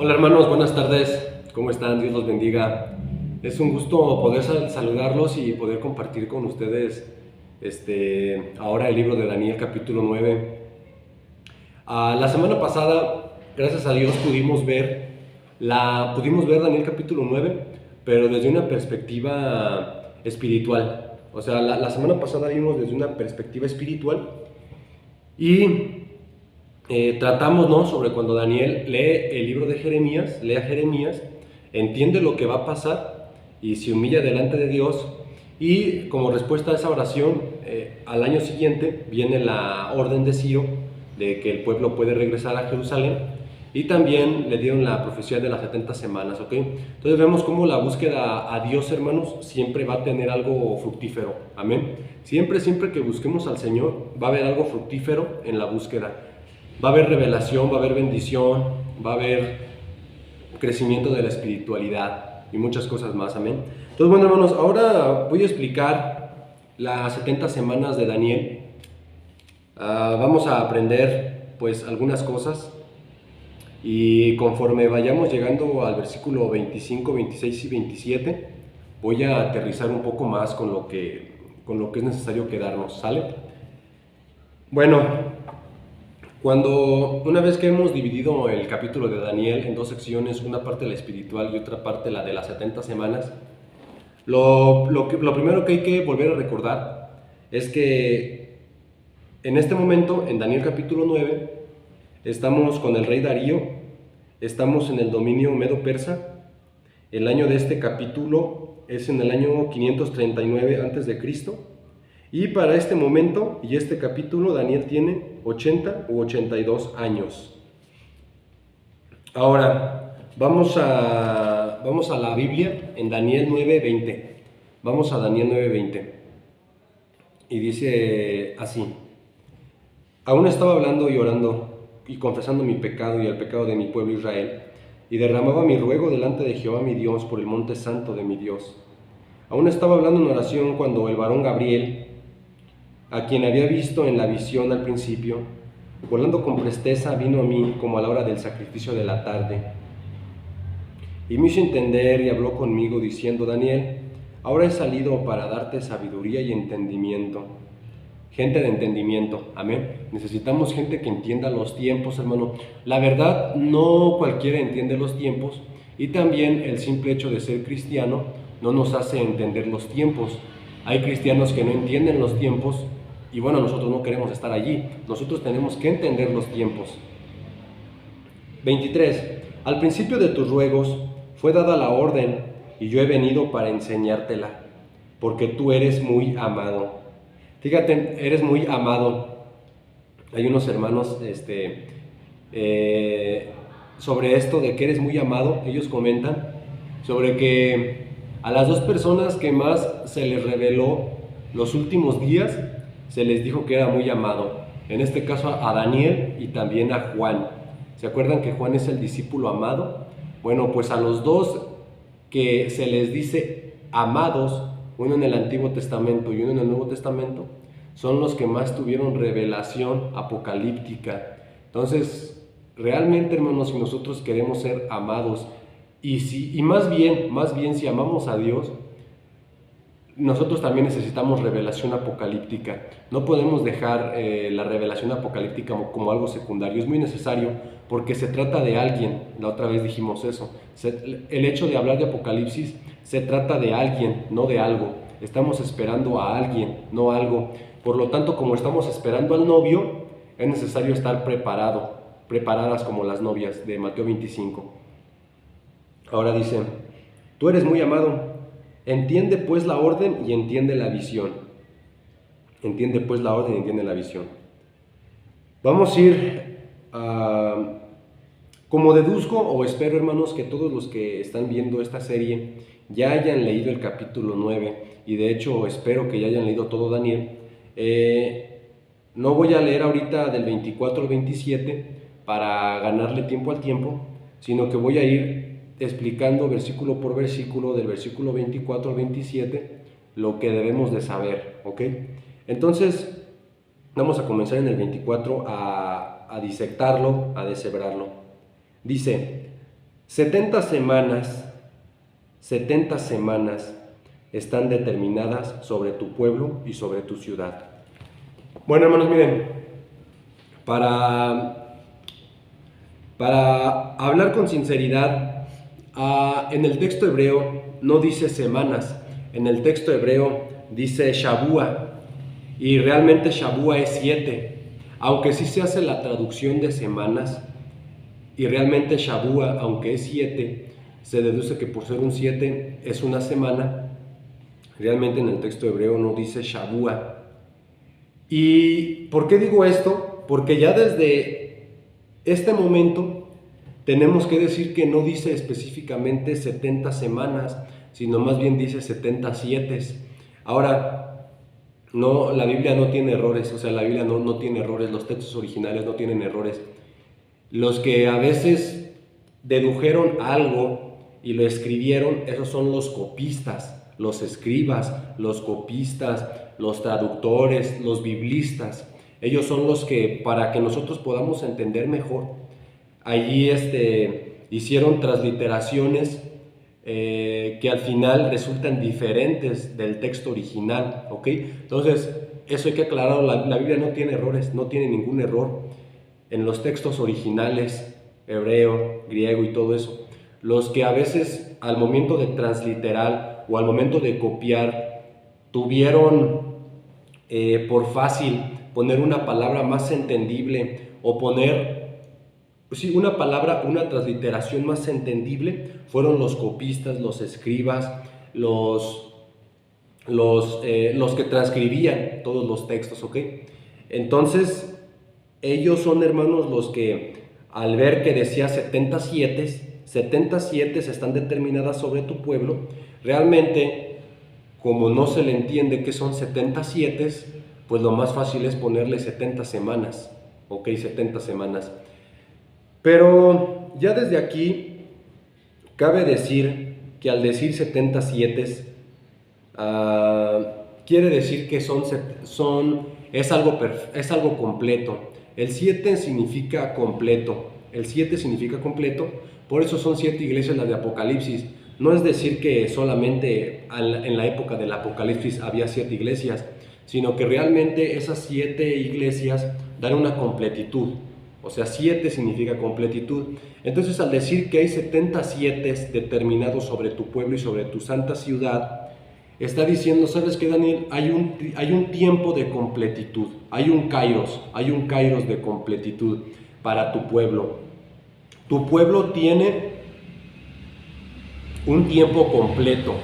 Hola hermanos, buenas tardes. ¿Cómo están? Dios los bendiga. Es un gusto poder saludarlos y poder compartir con ustedes ahora el libro de Daniel capítulo 9. La semana pasada, gracias a Dios, pudimos ver Daniel capítulo 9, pero desde una perspectiva espiritual. O sea, la semana pasada vimos desde una perspectiva espiritual y tratamos, ¿no?, sobre cuando Daniel lee el libro de Jeremías, lee a Jeremías, entiende lo que va a pasar y se humilla delante de Dios. Y como respuesta a esa oración, al año siguiente viene la orden de Ciro de que el pueblo puede regresar a Jerusalén, y también le dieron la profecía de las 70 semanas, ¿ok? Entonces vemos cómo la búsqueda a Dios, hermanos, siempre va a tener algo fructífero, amén. Siempre que busquemos al Señor, va a haber algo fructífero en la búsqueda. Va a haber revelación, va a haber bendición, va a haber crecimiento de la espiritualidad y muchas cosas más, amén. Entonces, bueno, hermanos, ahora voy a explicar las 70 semanas de Daniel. Vamos a aprender, pues, algunas cosas, y conforme vayamos llegando al versículo 25, 26 y 27, voy a aterrizar un poco más con lo que es necesario quedarnos, ¿sale? Bueno, una vez que hemos dividido el capítulo de Daniel en dos secciones, una parte la espiritual y otra parte la de las 70 semanas, lo primero que hay que volver a recordar es que en este momento, en Daniel capítulo 9, estamos con el rey Darío, estamos en el dominio medo-persa. El año de este capítulo es en el año 539 a.C. Y para este momento y este capítulo, Daniel tiene 80 u 82 años. Ahora, vamos a la Biblia en Daniel 9:20. Vamos a Daniel 9:20. Y dice así: aún estaba hablando y orando y confesando mi pecado y el pecado de mi pueblo Israel, y derramaba mi ruego delante de Jehová mi Dios por el monte santo de mi Dios. Aún estaba hablando en oración cuando el varón Gabriel, a quien había visto en la visión al principio, volando con presteza, vino a mí como a la hora del sacrificio de la tarde. Y me hizo entender y habló conmigo diciendo: Daniel, ahora he salido para darte sabiduría y entendimiento. Gente de entendimiento, amén. Necesitamos gente que entienda los tiempos, hermano. La verdad, no cualquiera entiende los tiempos, y también el simple hecho de ser cristiano no nos hace entender los tiempos. Hay cristianos que no entienden los tiempos, y bueno, nosotros no queremos estar allí. Nosotros tenemos que entender los tiempos. 23. Al principio de tus ruegos fue dada la orden, y yo he venido para enseñártela, porque tú eres muy amado. Fíjate, eres muy amado. Hay unos hermanos sobre esto de que eres muy amado. Ellos comentan sobre que a las dos personas que más se les reveló los últimos días, se les dijo que era muy amado. En este caso a Daniel y también a Juan. ¿Se acuerdan que Juan es el discípulo amado? Bueno, pues a los dos que se les dice amados, uno en el Antiguo Testamento y uno en el Nuevo Testamento, son los que más tuvieron revelación apocalíptica. Entonces, realmente, hermanos, si nosotros queremos ser amados, y más bien si amamos a Dios, nosotros también necesitamos revelación apocalíptica. No podemos dejar la revelación apocalíptica como algo secundario. Es muy necesario porque se trata de alguien. La otra vez dijimos eso. El hecho de hablar de Apocalipsis se trata de alguien, no de algo. Estamos esperando a alguien, no algo. Por lo tanto, como estamos esperando al novio, es necesario estar preparadas como las novias de Mateo 25. Ahora dice: tú eres muy amado. Entiende pues la orden y entiende la visión. Entiende pues la orden y entiende la visión. Vamos a ir como deduzco o espero, hermanos, que todos los que están viendo esta serie ya hayan leído el capítulo 9, y de hecho espero que ya hayan leído todo Daniel. No voy a leer ahorita del 24 al 27 para ganarle tiempo al tiempo, sino que voy a ir explicando versículo por versículo, del versículo 24 al 27, lo que debemos de saber, ¿ok? Entonces, vamos a comenzar en el 24 a disectarlo, a deshebrarlo. Dice: 70 semanas, 70 semanas están determinadas sobre tu pueblo y sobre tu ciudad. Bueno, hermanos, miren, para hablar con sinceridad, en el texto hebreo no dice semanas, en el texto hebreo dice Shabua, y realmente Shabua es 7, aunque sí se hace la traducción de semanas, y realmente Shabua, aunque es 7, se deduce que por ser un 7 es una semana. Realmente en el texto hebreo no dice Shabua. ¿Y por qué digo esto? Porque ya desde este momento tenemos que decir que no dice específicamente 70 semanas, sino más bien dice 70 sietes. Ahora, no, la Biblia no tiene errores, o sea, la Biblia no tiene errores, los textos originales no tienen errores. Los que a veces dedujeron algo y lo escribieron, esos son los copistas, los escribas, los copistas, los traductores, los biblistas. Ellos son los que, para que nosotros podamos entender mejor, allí hicieron transliteraciones que al final resultan diferentes del texto original, ¿ok? Entonces, eso hay que aclararlo, la Biblia no tiene errores, no tiene ningún error en los textos originales, hebreo, griego y todo eso. Los que a veces al momento de transliterar o al momento de copiar tuvieron por fácil poner una palabra más entendible o poner una palabra, una transliteración más entendible, fueron los copistas, los escribas, los que transcribían todos los textos, ¿ok? Entonces, ellos son, hermanos, los que al ver que decía 70 siete están determinadas sobre tu pueblo, realmente, como no se le entiende que son 70 siete, pues lo más fácil es ponerle 70 semanas, ¿ok? 70 semanas. Pero ya desde aquí, cabe decir que al decir 70 siete, quiere decir que es algo completo. El 7 significa completo, por eso son 7 iglesias las de Apocalipsis. No es decir que solamente en la época del Apocalipsis había 7 iglesias, sino que realmente esas 7 iglesias dan una completitud. O sea, 7 significa completitud. Entonces, al decir que hay 70 siete determinados sobre tu pueblo y sobre tu santa ciudad, está diciendo, ¿sabes qué, Daniel? Hay un tiempo de completitud, hay un kairos de completitud para tu pueblo. Tu pueblo tiene un tiempo completo.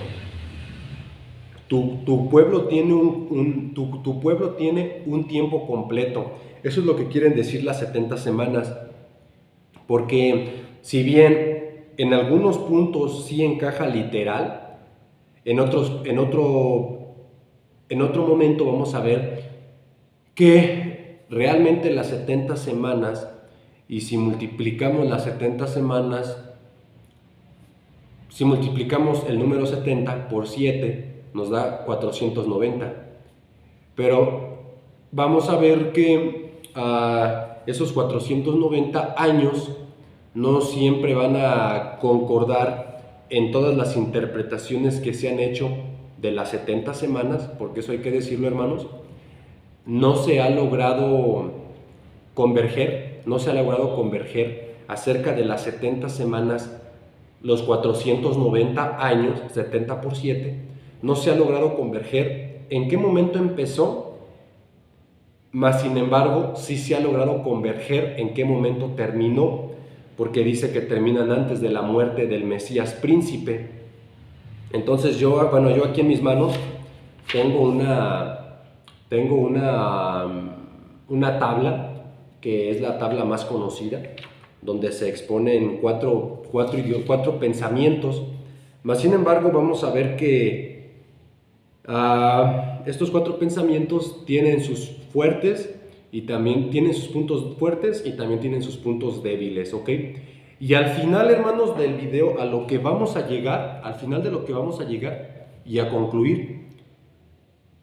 Tu pueblo tiene tu pueblo tiene un tiempo completo. Eso es lo que quieren decir las 70 semanas. Porque si bien en algunos puntos sí encaja literal, en otro momento vamos a ver que realmente las 70 semanas, y si multiplicamos las 70 semanas, si multiplicamos el número 70 por 7, nos da 490. Pero vamos a ver que esos 490 años no siempre van a concordar en todas las interpretaciones que se han hecho de las 70 semanas, porque eso hay que decirlo, hermanos. No se ha logrado converger acerca de las 70 semanas, los 490 años, 70 por 7, no se ha logrado converger en qué momento empezó, mas sin embargo sí se ha logrado converger en qué momento terminó, porque dice que terminan antes de la muerte del Mesías príncipe. Entonces yo aquí en mis manos tengo una tabla, que es la tabla más conocida, donde se exponen cuatro pensamientos. Mas sin embargo vamos a ver que estos 4 pensamientos tienen sus fuertes y también tienen sus puntos fuertes y también tienen sus puntos débiles, ¿ok? Y al final, hermanos, del video, al final de lo que vamos a llegar y a concluir,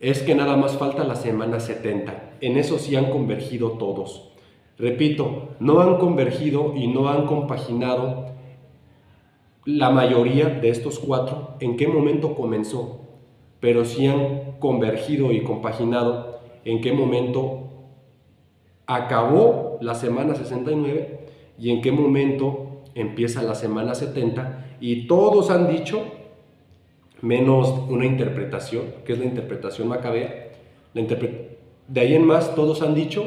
es que nada más falta la semana 70. En eso sí han convergido todos. Repito, no han convergido y no han compaginado la mayoría de estos 4 en qué momento comenzó, pero sí han convergido y compaginado en qué momento acabó la semana 69 y en qué momento empieza la semana 70, y todos han dicho, menos una interpretación, que es la interpretación macabea, de ahí en más todos han dicho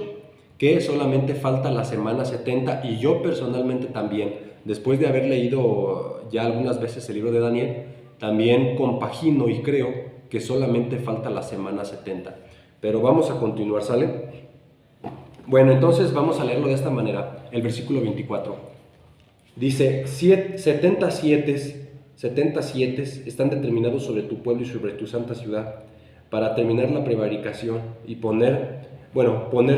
que solamente falta la semana 70, y yo personalmente también, después de haber leído ya algunas veces el libro de Daniel, también compagino y creo que solamente falta la semana 70. Pero vamos a continuar, ¿sale? Bueno, entonces vamos a leerlo de esta manera, el versículo 24. Dice, 70 siete están determinados sobre tu pueblo y sobre tu santa ciudad, para terminar la prevaricación y poner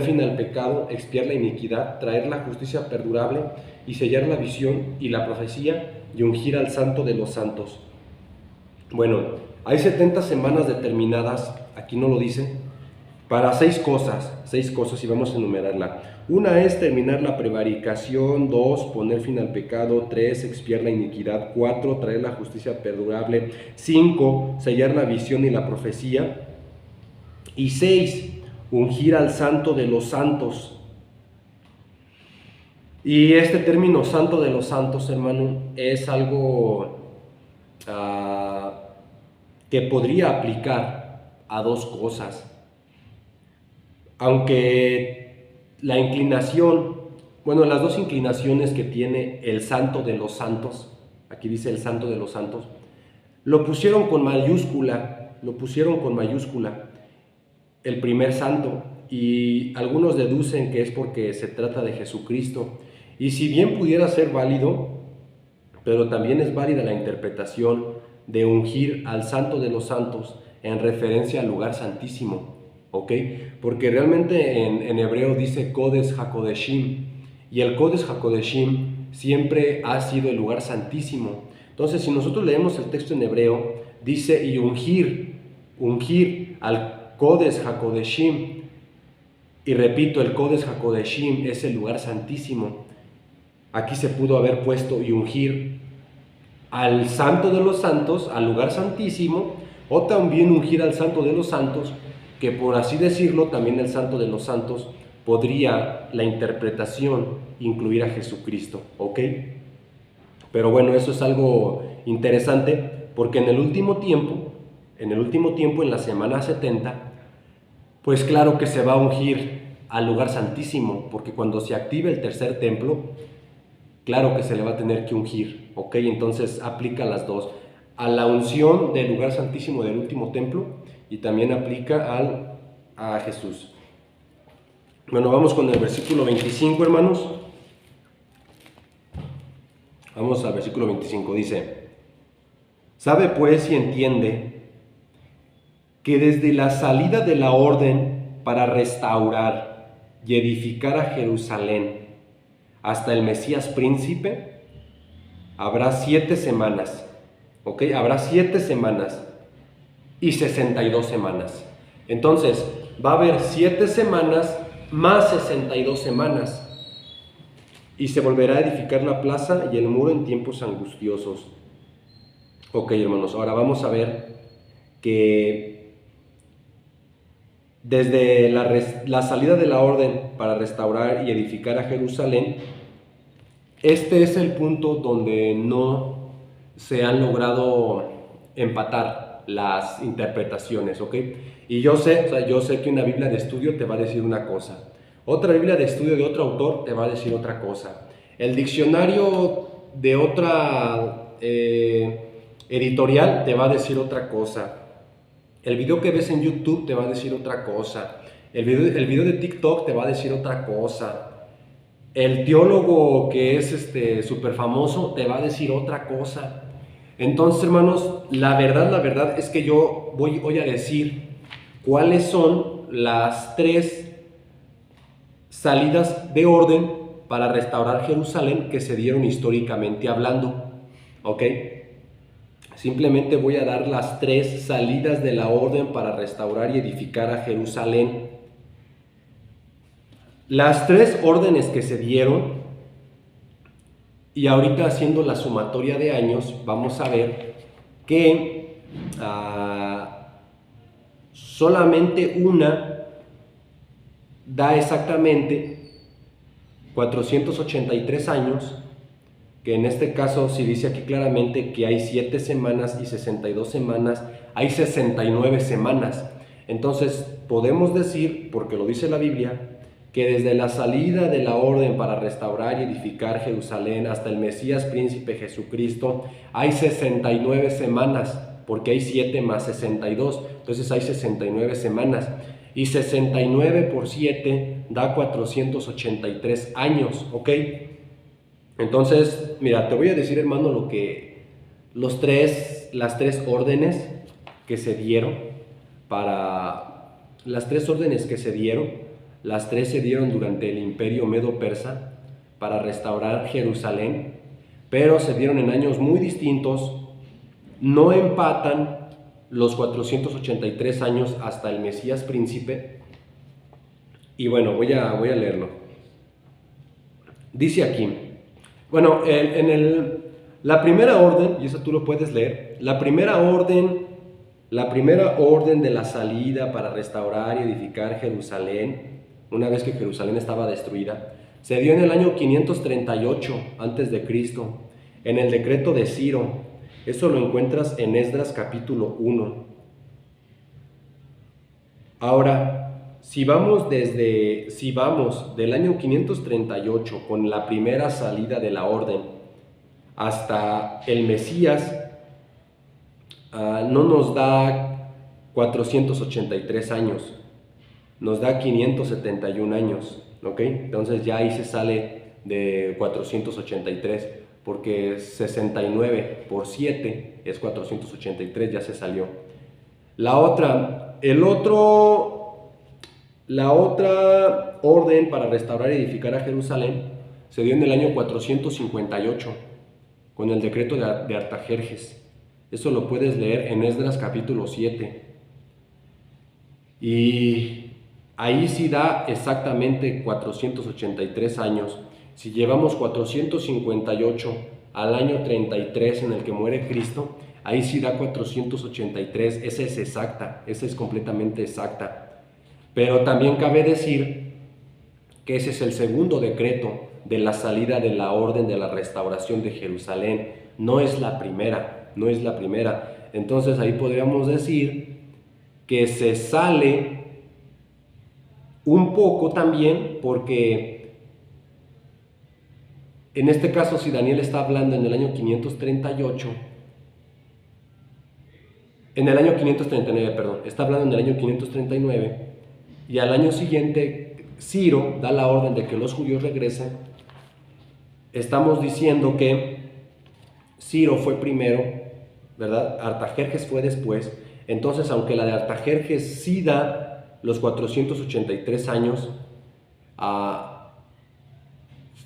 fin al pecado, expiar la iniquidad, traer la justicia perdurable y sellar la visión y la profecía y ungir al santo de los santos. Bueno, hay 70 semanas determinadas, aquí no lo dice, para 6 cosas, y vamos a enumerarla. Una es terminar la prevaricación, 2, poner fin al pecado, 3, expiar la iniquidad, 4, traer la justicia perdurable, 5, sellar la visión y la profecía, y 6, ungir al santo de los santos. Y este término santo de los santos, hermano, es algo que podría aplicar a 2 cosas. Aunque la inclinación, las 2 inclinaciones que tiene el santo de los santos, aquí dice el santo de los santos, lo pusieron con mayúscula, el primer santo, y algunos deducen que es porque se trata de Jesucristo. Y si bien pudiera ser válido, pero también es válida la interpretación de ungir al santo de los santos en referencia al lugar santísimo, ¿ok? Porque realmente en hebreo dice Kodesh HaKodeshim, y el Kodesh HaKodeshim siempre ha sido el lugar santísimo. Entonces, si nosotros leemos el texto en hebreo, dice y ungir al Kodesh HaKodeshim, y repito, el Kodesh HaKodeshim es el lugar santísimo. Aquí se pudo haber puesto y ungir al santo de los santos, al lugar santísimo, o también ungir al santo de los santos, que por así decirlo, también el santo de los santos podría la interpretación incluir a Jesucristo, ¿ok? Pero bueno, eso es algo interesante, porque en el último tiempo, en la semana 70, pues claro que se va a ungir al lugar santísimo, porque cuando se active el tercer templo, claro que se le va a tener que ungir, ¿ok? Entonces aplica las dos, a la unción del lugar santísimo del último templo, y también aplica a Jesús. Bueno, vamos con el versículo 25, hermanos. Vamos al versículo 25, dice: sabe pues y entiende que desde la salida de la orden para restaurar y edificar a Jerusalén hasta el Mesías príncipe, habrá 7 semanas, ¿ok? Habrá 7 semanas y 62 semanas. Entonces, va a haber 7 semanas más 62 semanas. Y se volverá a edificar la plaza y el muro en tiempos angustiosos. Ok, hermanos, ahora vamos a ver que desde la salida de la orden para restaurar y edificar a Jerusalén, este es el punto donde no se han logrado empatar las interpretaciones, ¿ok? Y yo sé que una Biblia de estudio te va a decir una cosa, otra Biblia de estudio de otro autor te va a decir otra cosa, el diccionario de otra editorial te va a decir otra cosa, el video que ves en YouTube te va a decir otra cosa, el video de TikTok te va a decir otra cosa, el teólogo que es súper famoso te va a decir otra cosa. Entonces, hermanos, la verdad es que yo voy hoy a decir cuáles son las 3 salidas de orden para restaurar Jerusalén que se dieron históricamente hablando, ¿ok? Simplemente voy a dar las 3 salidas de la orden para restaurar y edificar a Jerusalén. Las 3 órdenes que se dieron Y ahorita haciendo la sumatoria de años, vamos a ver que solamente una da exactamente 483 años, que en este caso, si dice aquí claramente que hay 7 semanas y 62 semanas, hay 69 semanas. Entonces podemos decir, porque lo dice la Biblia, que desde la salida de la orden para restaurar y edificar Jerusalén hasta el Mesías príncipe Jesucristo, hay 69 semanas, porque hay 7 más 62, entonces hay 69 semanas. Y 69 por 7 da 483 años, ¿ok? Entonces, mira, te voy a decir, hermano, las tres órdenes que se dieron las tres se dieron durante el imperio medo-persa para restaurar Jerusalén, pero se dieron en años muy distintos, no empatan los 483 años hasta el Mesías príncipe. Y bueno, voy a leerlo. Dice aquí, bueno, la primera orden, y eso tú lo puedes leer, la primera orden de la salida para restaurar y edificar Jerusalén, una vez que Jerusalén estaba destruida, se dio en el año 538 a.C., en el decreto de Ciro. Eso lo encuentras en Esdras capítulo 1. Ahora, si vamos del año 538 con la primera salida de la orden hasta el Mesías, no nos da 483 años, nos da 571 años, ¿ok? Entonces ya ahí se sale de 483, porque 69 por 7 es 483, ya se salió. La otra orden para restaurar y edificar a Jerusalén se dio en el año 458 con el decreto de Artajerjes. Eso lo puedes leer en Esdras capítulo 7. Y ahí sí da exactamente 483 años. Si llevamos 458 al año 33 en el que muere Cristo, ahí sí da 483. Esa es exacta, esa es completamente exacta. Pero también cabe decir que ese es el segundo decreto de la salida de la orden de la restauración de Jerusalén. No es la primera. Entonces ahí podríamos decir que se sale un poco también, porque en este caso, si Daniel está hablando en el año 538, en el año 539, perdón, está hablando en el año 539, y al año siguiente Ciro da la orden de que los judíos regresen, estamos diciendo que Ciro fue primero, ¿verdad? Artajerjes fue después. Entonces, aunque la de Artajerjes sí da los 483 años,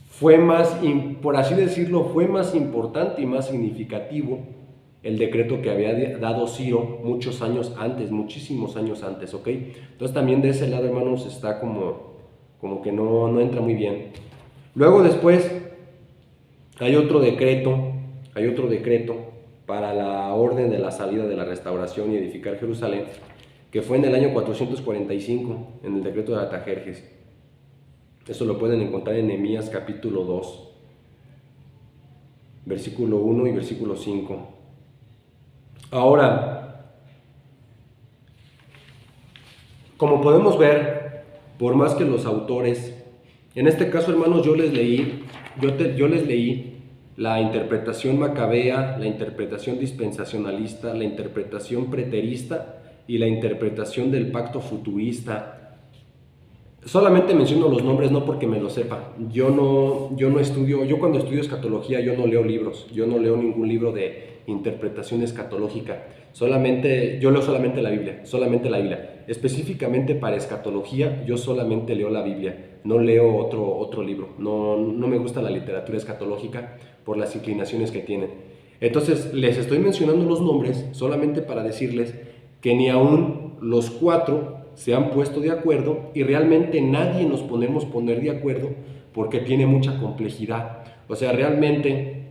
fue más, por así decirlo, fue más importante y más significativo el decreto que había dado Ciro muchos años antes, muchísimos años antes, ¿ok? Entonces también de ese lado, hermanos, está como que no entra muy bien. Luego después hay otro decreto para la orden de la salida de la restauración y edificar Jerusalén, que fue en el año 445, en el decreto de Artajerjes. Eso lo pueden encontrar en Nehemías capítulo 2, versículo 1 y versículo 5. Ahora, como podemos ver, por más que los autores, en este caso, hermanos, yo les leí la interpretación macabea, la interpretación dispensacionalista, la interpretación preterista y la interpretación del pacto futurista. Solamente menciono los nombres no porque me lo sepa. Yo cuando estudio escatología yo no leo libros, yo no leo ningún libro de interpretación escatológica. Yo leo solamente la Biblia. Específicamente para escatología yo solamente leo la Biblia, no leo otro libro. No me gusta la literatura escatológica por las inclinaciones que tiene. Entonces les estoy mencionando los nombres solamente para decirles que ni aún los 4 se han puesto de acuerdo y realmente nadie nos podemos poner de acuerdo porque tiene mucha complejidad. O sea, realmente,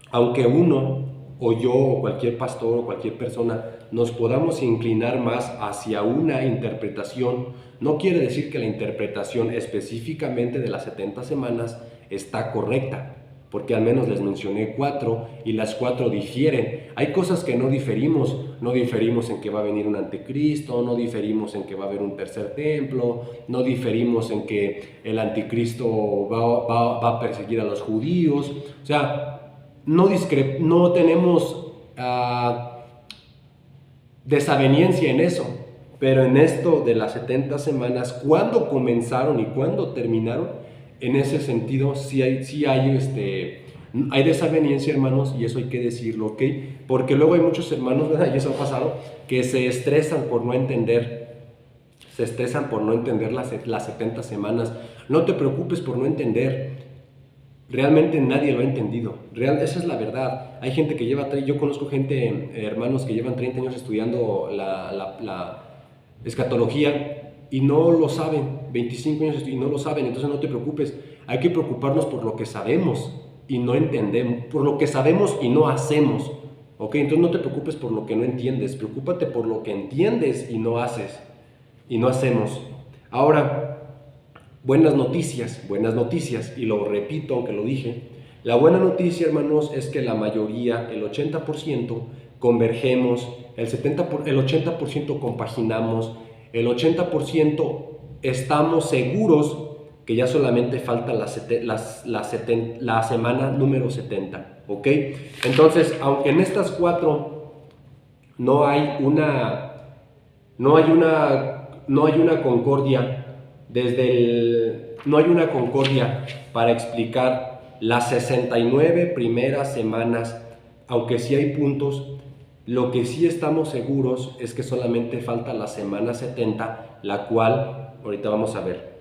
aunque uno o yo o cualquier pastor o cualquier persona nos podamos inclinar más hacia una interpretación, no quiere decir que la interpretación específicamente de las 70 semanas está correcta, porque al menos les mencioné 4 y las 4 difieren. Hay cosas que no diferimos en que va a venir un anticristo, no diferimos en que va a haber un tercer templo, no diferimos en que el anticristo va a perseguir a los judíos. O sea, no tenemos desaveniencia en eso, pero en esto de las 70 semanas, cuándo comenzaron y cuándo terminaron, en ese sentido sí hay desaveniencia, hermanos, y eso hay que decirlo, ¿ok? Porque luego hay muchos hermanos, ¿verdad? Y eso ha pasado, que se estresan por no entender las 70 semanas. No te preocupes por no entender. Realmente nadie lo ha entendido. Esa es la verdad. Hay gente que yo conozco gente, hermanos que llevan 30 años estudiando la escatología y no lo saben, 25 años y no lo saben. Entonces no te preocupes, hay que preocuparnos por lo que sabemos y no entendemos, por lo que sabemos y no hacemos, ¿ok? Entonces no te preocupes por lo que no entiendes, preocúpate por lo que entiendes y no haces, y no hacemos. Ahora, buenas noticias, y lo repito aunque lo dije. La buena noticia, hermanos, es que la mayoría, el 80%, convergemos, el 80% compaginamos, el 80% estamos seguros que ya solamente falta la semana número 70, ¿ok? Entonces, aunque en estas 4 no hay una concordia, no hay una concordia para explicar las 69 primeras semanas, aunque sí hay puntos, lo que sí estamos seguros es que solamente falta la semana 70, la cual ahorita vamos a ver.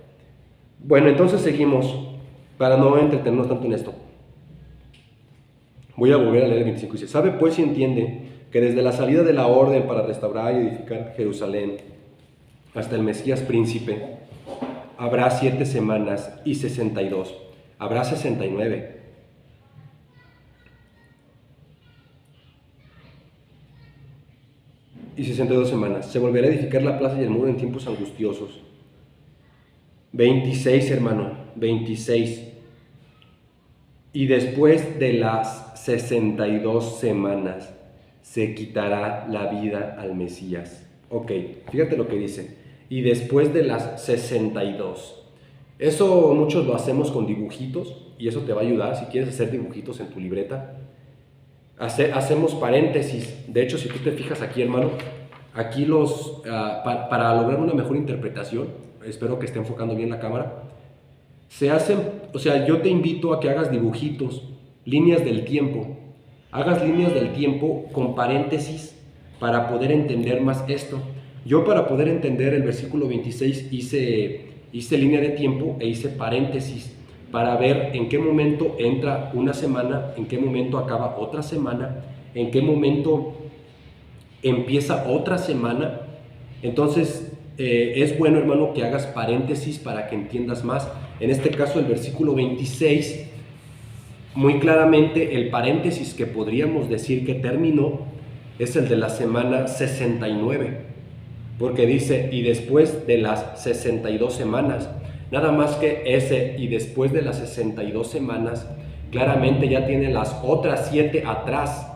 Bueno, entonces seguimos, para no entretenernos tanto en esto. Voy a volver a leer el 25. Dice: sabe pues y entiende que desde la salida de la orden para restaurar y edificar Jerusalén hasta el Mesías príncipe, habrá 7 semanas y 62. Habrá 69. Y 62 semanas. Se volverá a edificar la plaza y el muro en tiempos angustiosos. 26, hermano. 26. Y después de las 62 semanas se quitará la vida al Mesías. Ok, fíjate lo que dice. Y después de las 62. Eso muchos lo hacemos con dibujitos y eso te va a ayudar si quieres hacer dibujitos en tu libreta. Hacemos paréntesis. De hecho, si tú te fijas aquí, hermano, aquí para lograr una mejor interpretación, espero que esté enfocando bien la cámara, yo te invito a que hagas dibujitos, líneas del tiempo. Hagas líneas del tiempo con paréntesis para poder entender más esto. Yo, para poder entender el versículo 26, hice línea de tiempo e hice paréntesis para ver en qué momento entra una semana, en qué momento acaba otra semana, en qué momento empieza otra semana. Entonces, es bueno, hermano, que hagas paréntesis para que entiendas más. En este caso, el versículo 26, muy claramente el paréntesis que podríamos decir que terminó es el de la semana 69, porque dice: y después de las 62 semanas. Nada más que ese "y después de las 62 semanas", claramente ya tiene las otras 7 atrás,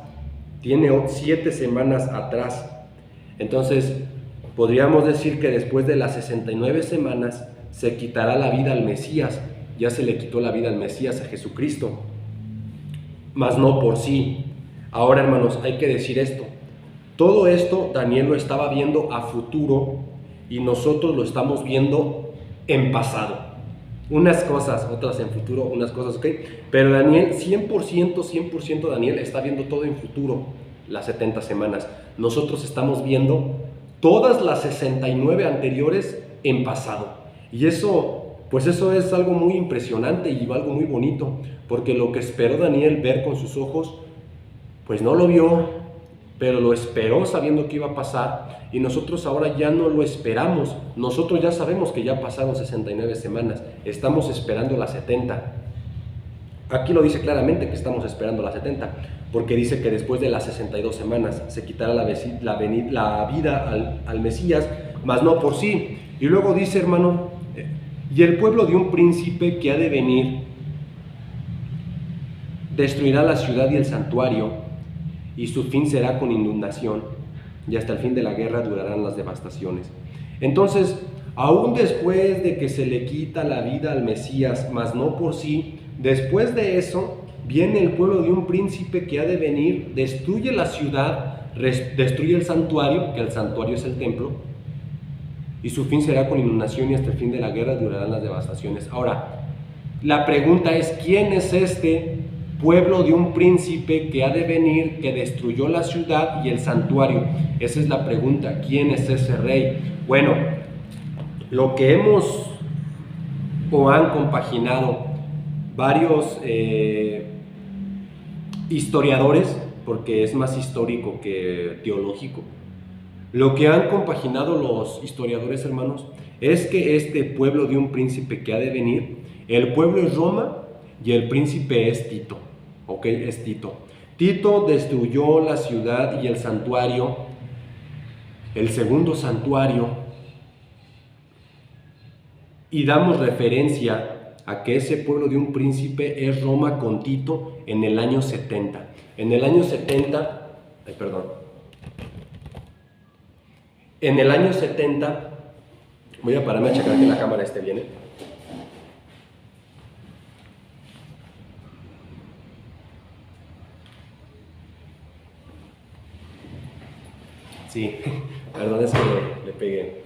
tiene 7 semanas atrás. Entonces, podríamos decir que después de las 69 semanas se quitará la vida al Mesías. Ya se le quitó la vida al Mesías, a Jesucristo, mas no por sí. Ahora, hermanos, hay que decir esto. Todo esto Daniel lo estaba viendo a futuro y nosotros lo estamos viendo en pasado. Unas cosas, otras en futuro, unas cosas, ¿ok? Pero Daniel, 100% Daniel está viendo todo en futuro, las 70 semanas. Nosotros estamos viendo todas las 69 anteriores en pasado. Y eso, pues eso es algo muy impresionante y algo muy bonito, porque lo que esperó Daniel ver con sus ojos, pues no lo vio, pero lo esperó sabiendo que iba a pasar, y nosotros ahora ya no lo esperamos. Nosotros ya sabemos que ya pasaron 69 semanas, estamos esperando las 70. Aquí lo dice claramente que estamos esperando las 70, porque dice que después de las 62 semanas se quitará la vida al Mesías, mas no por sí. Y luego dice, hermano, y el pueblo de un príncipe que ha de venir destruirá la ciudad y el santuario, y su fin será con inundación, y hasta el fin de la guerra durarán las devastaciones. Entonces, aún después de que se le quita la vida al Mesías, mas no por sí, después de eso viene el pueblo de un príncipe que ha de venir, destruye la ciudad, destruye el santuario, que el santuario es el templo, y su fin será con inundación, y hasta el fin de la guerra durarán las devastaciones. Ahora, la pregunta es, ¿quién es este pueblo de un príncipe que ha de venir, que destruyó la ciudad y el santuario? Esa es la pregunta, ¿quién es ese rey? Bueno, lo que hemos o han compaginado varios historiadores, porque es más histórico que teológico, lo que han compaginado los historiadores, hermanos, es que este pueblo de un príncipe que ha de venir, el pueblo es Roma y el príncipe es Tito, ¿ok? Es Tito. Tito destruyó la ciudad y el santuario, el segundo santuario, y damos referencia a que ese pueblo de un príncipe es Roma con Tito en el año 70. En el año 70, en el año 70, voy a pararme a checar que la cámara esté bien, ¿eh? Sí, perdón, es que le pegué.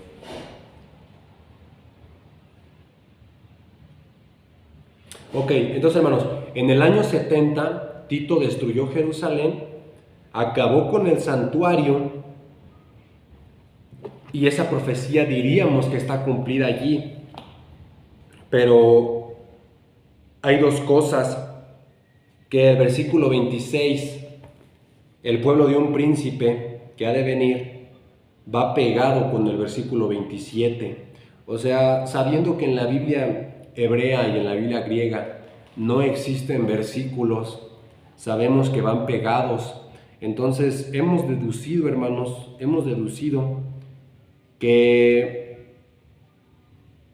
Ok, entonces, hermanos, en el año 70, Tito destruyó Jerusalén, acabó con el santuario, y esa profecía diríamos que está cumplida allí. Pero hay dos cosas, que el versículo 26, el pueblo de un príncipe que ha de venir, va pegado con el versículo 27. O sea, sabiendo que en la Biblia hebrea y en la Biblia griega no existen versículos, sabemos que van pegados. Entonces hemos deducido, hermanos, que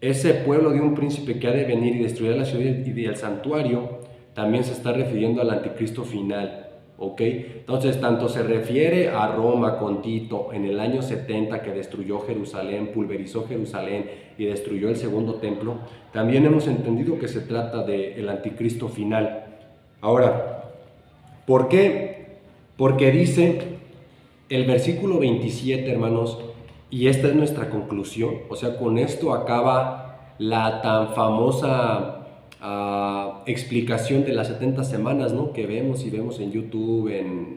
ese pueblo de un príncipe que ha de venir y destruir la ciudad y el santuario también se está refiriendo al anticristo final. ¿Ok? Entonces, tanto se refiere a Roma con Tito en el año 70, que destruyó Jerusalén, pulverizó Jerusalén y destruyó el segundo templo, también hemos entendido que se trata del anticristo final. Ahora, ¿por qué? Porque dice el versículo 27, hermanos, y esta es nuestra conclusión, o sea, con esto acaba la tan famosa explicación de las 70 semanas, ¿no? Que vemos en YouTube, en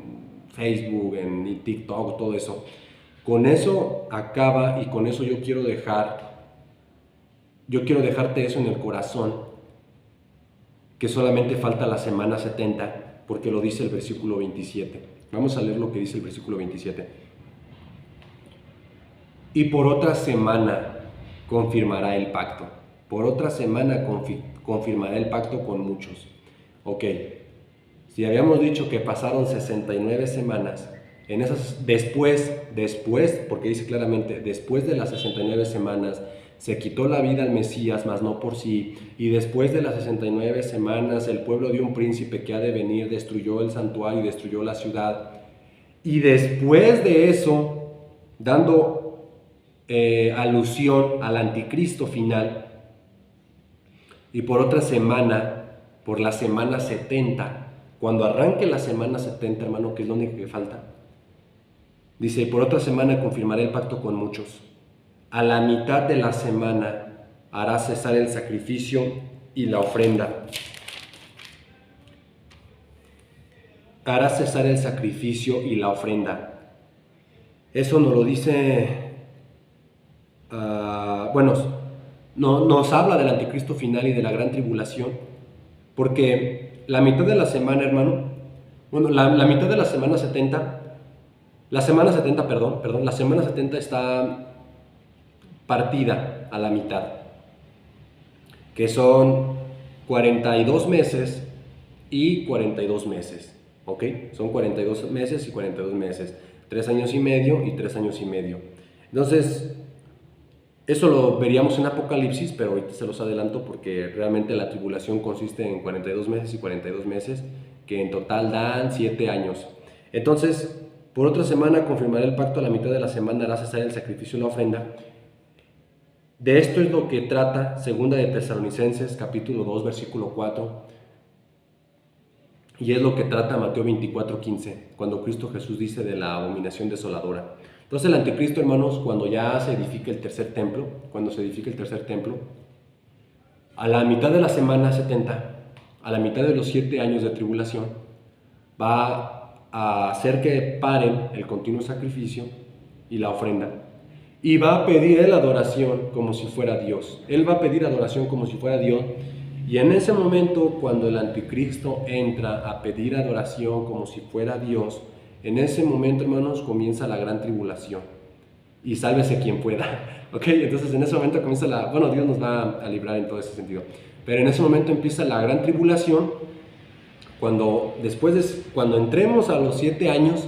Facebook, en TikTok, todo eso. Con eso acaba, y con eso yo quiero dejarte eso en el corazón, que solamente falta la semana 70, porque lo dice el versículo 27. Vamos a leer lo que dice el versículo 27. Y por otra semana confirmará el pacto. Por otra semana confirmará el pacto con muchos. Ok, si habíamos dicho que pasaron 69 semanas, en esas, después, porque dice claramente, después de las 69 semanas, se quitó la vida al Mesías, mas no por sí, y después de las 69 semanas, el pueblo de un príncipe que ha de venir destruyó el santuario y destruyó la ciudad. Y después de eso, dando alusión al anticristo final, y por otra semana, por la semana 70, cuando arranque la semana 70, hermano, que es lo único que falta, dice, por otra semana confirmaré el pacto con muchos. A la mitad de la semana hará cesar el sacrificio y la ofrenda. Hará cesar el sacrificio y la ofrenda. Eso nos lo dice... nos habla del anticristo final y de la gran tribulación, porque la mitad de la semana, hermano, la mitad de la semana 70, la semana 70 está partida a la mitad, que son 42 meses y 42 meses, ¿ok? Son 42 meses y 42 meses, 3 años y medio y 3 años y medio. Entonces, eso lo veríamos en Apocalipsis, pero ahorita se los adelanto porque realmente la tribulación consiste en 42 meses y 42 meses, que en total dan 7 años. Entonces, por otra semana confirmaré el pacto, a la mitad de la semana hará cesar el sacrificio y la ofrenda. De esto es lo que trata Segunda de Tesalonicenses, capítulo 2, versículo 4, y es lo que trata Mateo 24:15, cuando Cristo Jesús dice de la abominación desoladora. Entonces el anticristo, hermanos, cuando ya se edifique el tercer templo, a la mitad de la semana 70, a la mitad de los 7 años de tribulación, va a hacer que paren el continuo sacrificio y la ofrenda. Y va a pedir él adoración como si fuera Dios. Él va a pedir adoración como si fuera Dios. Y en ese momento, cuando el anticristo entra a pedir adoración como si fuera Dios, en ese momento, hermanos, comienza la gran tribulación. Y sálvese quien pueda. ¿Ok? Entonces en ese momento comienza Dios nos va a librar en todo ese sentido. Pero en ese momento empieza la gran tribulación. Cuando entremos a los 7 años,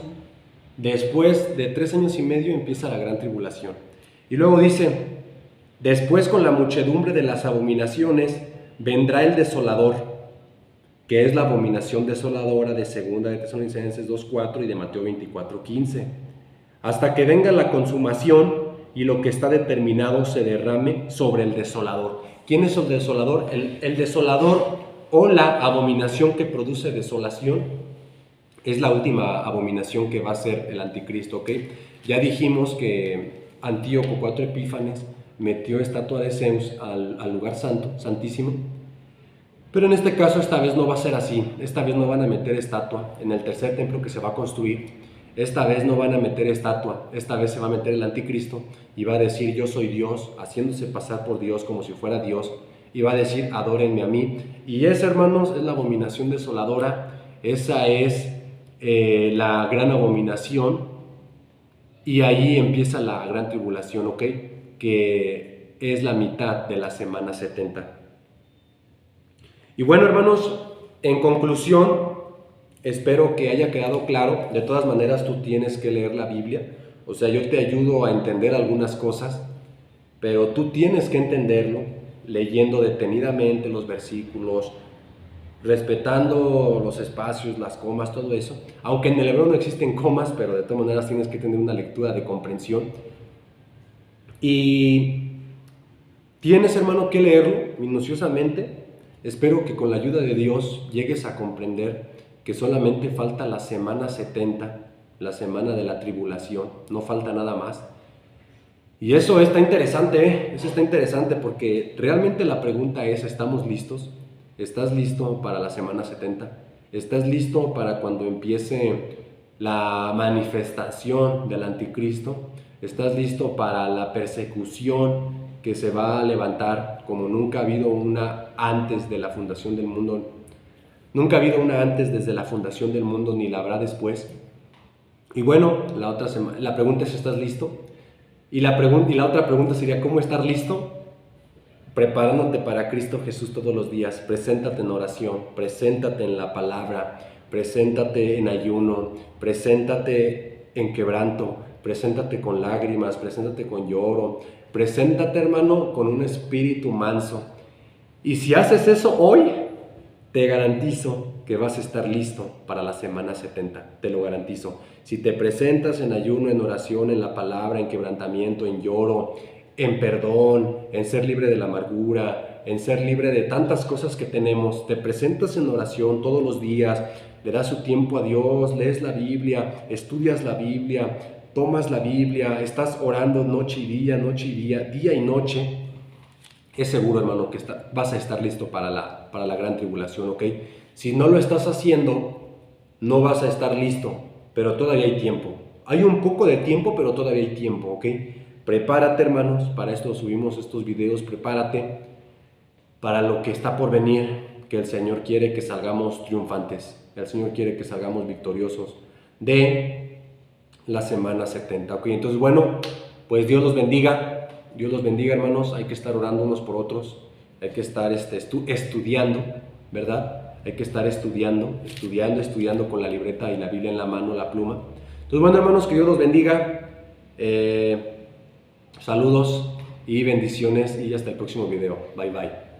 después de 3 años y medio empieza la gran tribulación. Y luego dice, después con la muchedumbre de las abominaciones vendrá el desolador, que es la abominación desoladora de Segunda de Tesalonicenses 2:4 y de Mateo 24:15, hasta que venga la consumación y lo que está determinado se derrame sobre el desolador. ¿Quién es el desolador? El desolador o la abominación que produce desolación es la última abominación que va a ser el anticristo, ¿ok? Ya dijimos que Antíoco IV Epífanes metió estatua de Zeus al lugar santo, santísimo, pero en este caso esta vez no va a ser así. Esta vez no van a meter estatua en el tercer templo que se va a construir. Esta vez no van a meter estatua, esta vez se va a meter el anticristo y va a decir yo soy Dios, haciéndose pasar por Dios como si fuera Dios, y va a decir adórenme a mí. Y esa, hermanos, es la abominación desoladora. Esa es la gran abominación, y ahí empieza la gran tribulación, ¿ok? Que es la mitad de la semana 70. Y bueno, hermanos, en conclusión, espero que haya quedado claro. De todas maneras, tú tienes que leer la Biblia. O sea, yo te ayudo a entender algunas cosas, pero tú tienes que entenderlo leyendo detenidamente los versículos, respetando los espacios, las comas, todo eso. Aunque en el hebreo no existen comas, pero de todas maneras tienes que tener una lectura de comprensión. Y tienes, hermano, que leerlo minuciosamente. Espero que con la ayuda de Dios llegues a comprender que solamente falta la semana 70, la semana de la tribulación, no falta nada más. Y eso está interesante, eso está interesante, porque realmente la pregunta es, ¿estamos listos? ¿Estás listo para la semana 70? ¿Estás listo para cuando empiece la manifestación del anticristo? ¿Estás listo para la persecución que se va a levantar como nunca ha habido una antes de la fundación del mundo? Nunca ha habido una antes desde la fundación del mundo, ni la habrá después. Y bueno, la pregunta es, ¿estás listo? Y la otra pregunta sería, ¿cómo estar listo? Preparándote para Cristo Jesús todos los días. Preséntate en oración, preséntate en la palabra, preséntate en ayuno, preséntate en quebranto, preséntate con lágrimas, preséntate con lloro, preséntate, hermano, con un espíritu manso. Y si haces eso hoy, te garantizo que vas a estar listo para la semana 70, te lo garantizo. Si te presentas en ayuno, en oración, en la palabra, en quebrantamiento, en lloro, en perdón, en ser libre de la amargura, en ser libre de tantas cosas que tenemos, te presentas en oración todos los días, le das su tiempo a Dios, lees la Biblia, estudias la Biblia, tomas la Biblia, estás orando noche y día, día y noche, es seguro, hermano, que vas a estar listo para la gran tribulación, ¿ok? Si no lo estás haciendo, no vas a estar listo, pero todavía hay tiempo. Hay un poco de tiempo, pero todavía hay tiempo, ¿ok? Prepárate, hermanos, para esto subimos estos videos, prepárate para lo que está por venir, que el Señor quiere que salgamos triunfantes, el Señor quiere que salgamos victoriosos de la semana 70, ¿ok? Entonces, bueno, pues Dios los bendiga, hermanos. Hay que estar orando unos por otros, hay que estar estudiando, ¿verdad? hay que estar estudiando con la libreta y la Biblia en la mano, la pluma. Entonces, bueno, hermanos, que Dios los bendiga. Saludos y bendiciones y hasta el próximo video. Bye, bye.